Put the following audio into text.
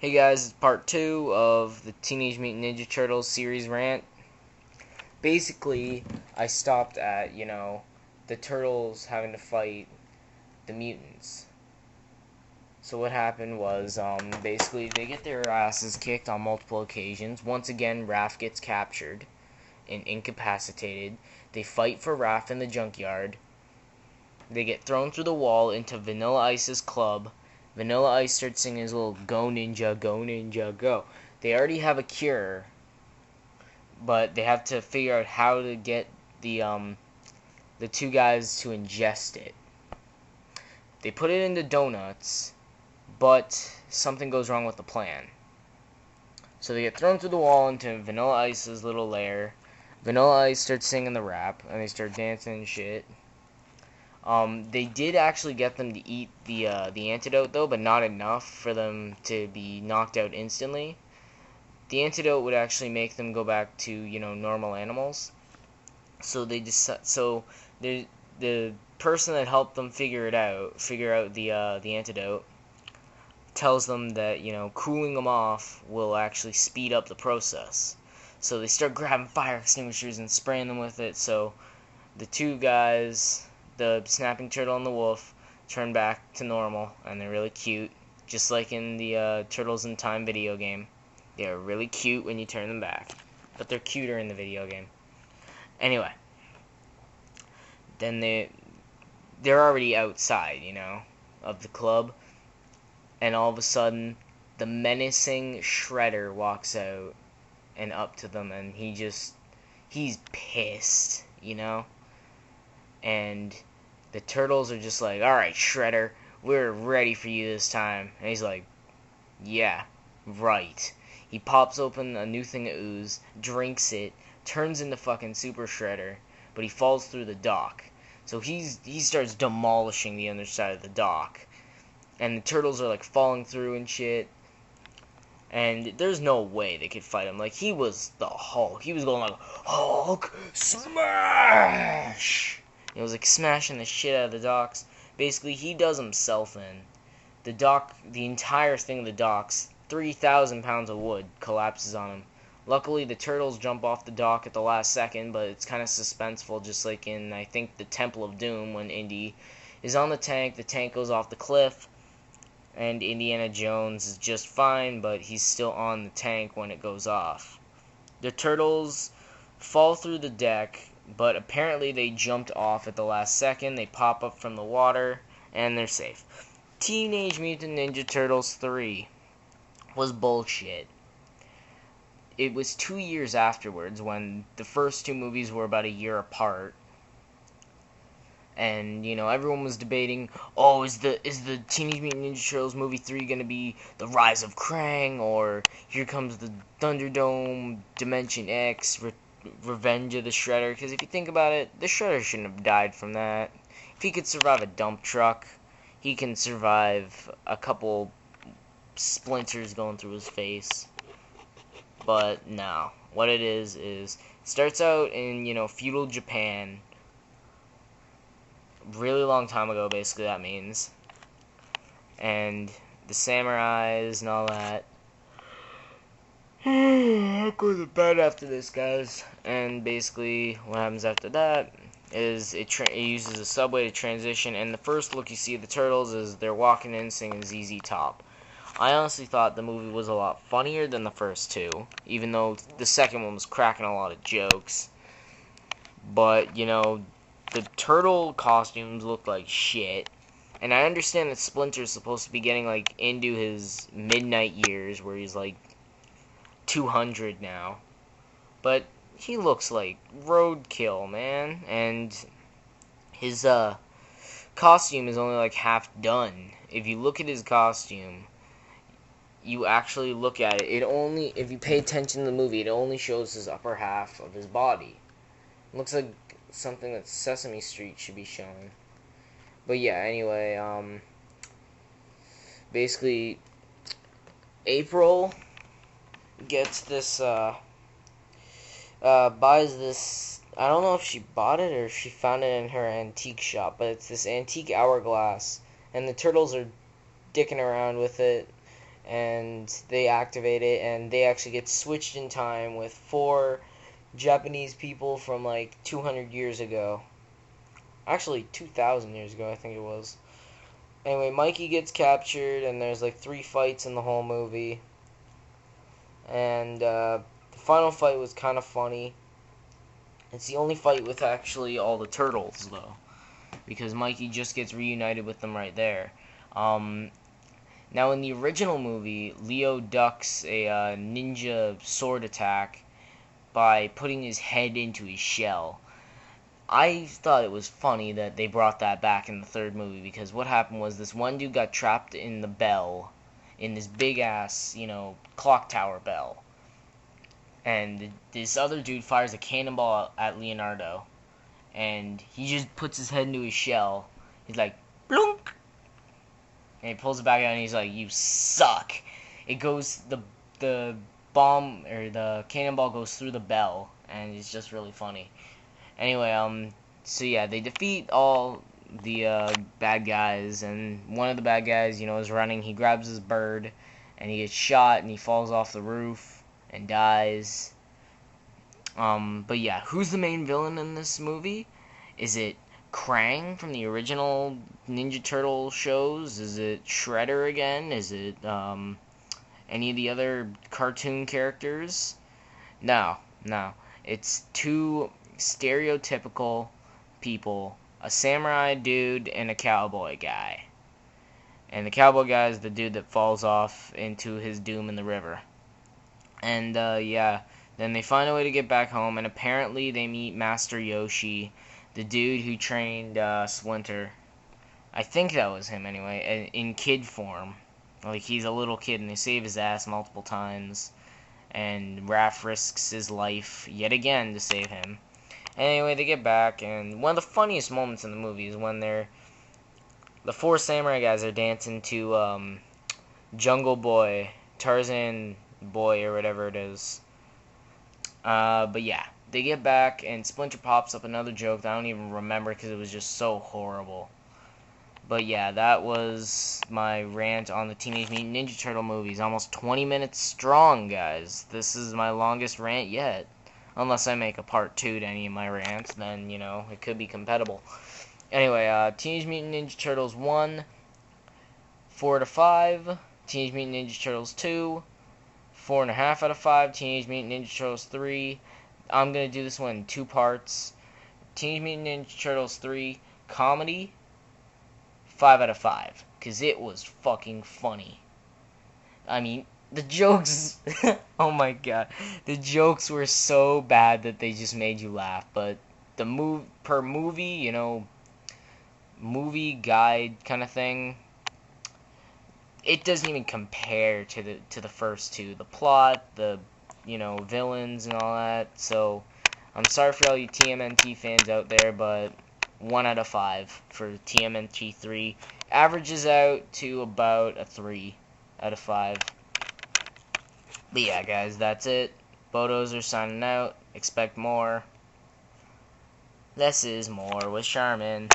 Hey guys, it's part 2 of the Teenage Mutant Ninja Turtles series rant. Basically, I stopped at, the Turtles having to fight the mutants. So what happened was, basically, they get their asses kicked on multiple occasions. Once again, Raph gets captured and incapacitated. They fight for Raph in the junkyard. They get thrown through the wall into Vanilla Ice's club. Vanilla Ice starts singing his little "Go Ninja, Go Ninja, Go." They already have a cure, but they have to figure out how to get the two guys to ingest it. They put it into donuts, but something goes wrong with the plan. So they get thrown through the wall into Vanilla Ice's little lair. Vanilla Ice starts singing the rap, and they start dancing and shit. They did actually get them to eat the antidote though, but not enough for them to be knocked out instantly. The antidote would actually make them go back to normal animals. So the person that helped them figure out the antidote, tells them that cooling them off will actually speed up the process. So they start grabbing fire extinguishers and spraying them with it. So the two guys, the snapping turtle and the wolf, turn back to normal, and they're really cute, just like in the Turtles in Time video game. They're really cute when you turn them back, but they're cuter in the video game. Anyway, then they're already outside, of the club, and all of a sudden, the menacing Shredder walks out and up to them, and he's pissed, and the Turtles are just like, "Alright, Shredder, we're ready for you this time." And he's like, "Yeah, right." He pops open a new thing of ooze, drinks it, turns into fucking Super Shredder, but he falls through the dock. So he starts demolishing the underside of the dock. And the Turtles are like falling through and shit. And there's no way they could fight him. Like, he was the Hulk. He was going like, "Hulk smash!" It was like smashing the shit out of the docks. Basically, he does himself in. The entire thing of the docks, 3,000 pounds of wood collapses on him. Luckily, the Turtles jump off the dock at the last second, but it's kind of suspenseful, just like in, I think, the Temple of Doom, when Indy is on the tank goes off the cliff, and Indiana Jones is just fine, but he's still on the tank when it goes off. The Turtles fall through the deck, but apparently they jumped off at the last second. They pop up from the water, and they're safe. Teenage Mutant Ninja Turtles 3 was bullshit. It was 2 years afterwards, when the first two movies were about a year apart. And, everyone was debating, oh, is the Teenage Mutant Ninja Turtles movie 3 going to be The Rise of Krang, or Here Comes the Thunderdome, Dimension X, Revenge of the Shredder? Because if you think about it, the Shredder shouldn't have died from that. If he could survive a dump truck, he can survive a couple splinters going through his face. But no, what it is starts out in, feudal Japan. Really long time ago, basically, that means. And the samurais and all that. I'll go to bed after this, guys. And basically, what happens after that is it uses a subway to transition. And the first look you see of the Turtles is they're walking in singing ZZ Top. I honestly thought the movie was a lot funnier than the first two, even though the second one was cracking a lot of jokes. But, the turtle costumes look like shit. And I understand that Splinter's supposed to be getting, like, into his midnight years, where he's, like, 200 now. But he looks like roadkill, man. And his, costume is only, like, half done. If you look at his costume, you actually look at it, if you pay attention to the movie, it only shows his upper half of his body. It looks like something that Sesame Street should be showing. But yeah, anyway, basically, April gets this, buys this, I don't know if she bought it or if she found it in her antique shop, but it's this antique hourglass, and the Turtles are dicking around with it, and they activate it, and they actually get switched in time with 4 Japanese people from like 200 years ago. Actually, 2,000 years ago, I think it was. Anyway, Mikey gets captured, and there's like 3 fights in the whole movie. And the final fight was kind of funny. It's the only fight with actually all the turtles, though, because Mikey just gets reunited with them right there. Now, in the original movie, Leo ducks a ninja sword attack by putting his head into his shell. I thought it was funny that they brought that back in the third movie, because what happened was this one dude got trapped in the bell, in this big ass, clock tower bell. And this other dude fires a cannonball at Leonardo, and he just puts his head into his shell. He's like, blunk! And he pulls it back out, and he's like, "You suck." It goes, the bomb, or the cannonball goes through the bell, and it's just really funny. Anyway, so yeah, they defeat all the bad guys, and one of the bad guys, is running. He grabs his bird, and he gets shot, and he falls off the roof and dies. But yeah, who's the main villain in this movie? Is it Krang from the original Ninja Turtle shows? Is it Shredder again? Is it any of the other cartoon characters? No. It's 2 stereotypical people, a samurai dude and a cowboy guy. And the cowboy guy is the dude that falls off into his doom in the river. And yeah, then they find a way to get back home, and apparently they meet Master Yoshi, the dude who trained Splinter. I think that was him anyway, in kid form. Like, he's a little kid, and they save his ass multiple times. And Raph risks his life yet again to save him. Anyway, they get back, and one of the funniest moments in the movie is when the 4 samurai guys are dancing to Jungle Boy, Tarzan Boy, or whatever it is. But yeah, they get back, and Splinter pops up another joke that I don't even remember because it was just so horrible. But yeah, that was my rant on the Teenage Mutant Ninja Turtle movies. Almost 20 minutes strong, guys. This is my longest rant yet. Unless I make a part 2 to any of my rants, then, it could be compatible. Anyway, Teenage Mutant Ninja Turtles 1, 4 out of 5. Teenage Mutant Ninja Turtles 2, 4.5 out of 5. Teenage Mutant Ninja Turtles 3. I'm going to do this one in 2 parts. Teenage Mutant Ninja Turtles 3, comedy, 5 out of 5. Because it was fucking funny. I mean, the jokes, oh my god. The jokes were so bad that they just made you laugh. But per movie, movie guide kind of thing, it doesn't even compare to the first 2. The plot, the villains and all that. So I'm sorry for all you TMNT fans out there, but 1 out of 5 for TMNT 3 averages out to about a 3 out of 5. But yeah, guys, that's it. Bodos are signing out. Expect more. Less is more with Charmin.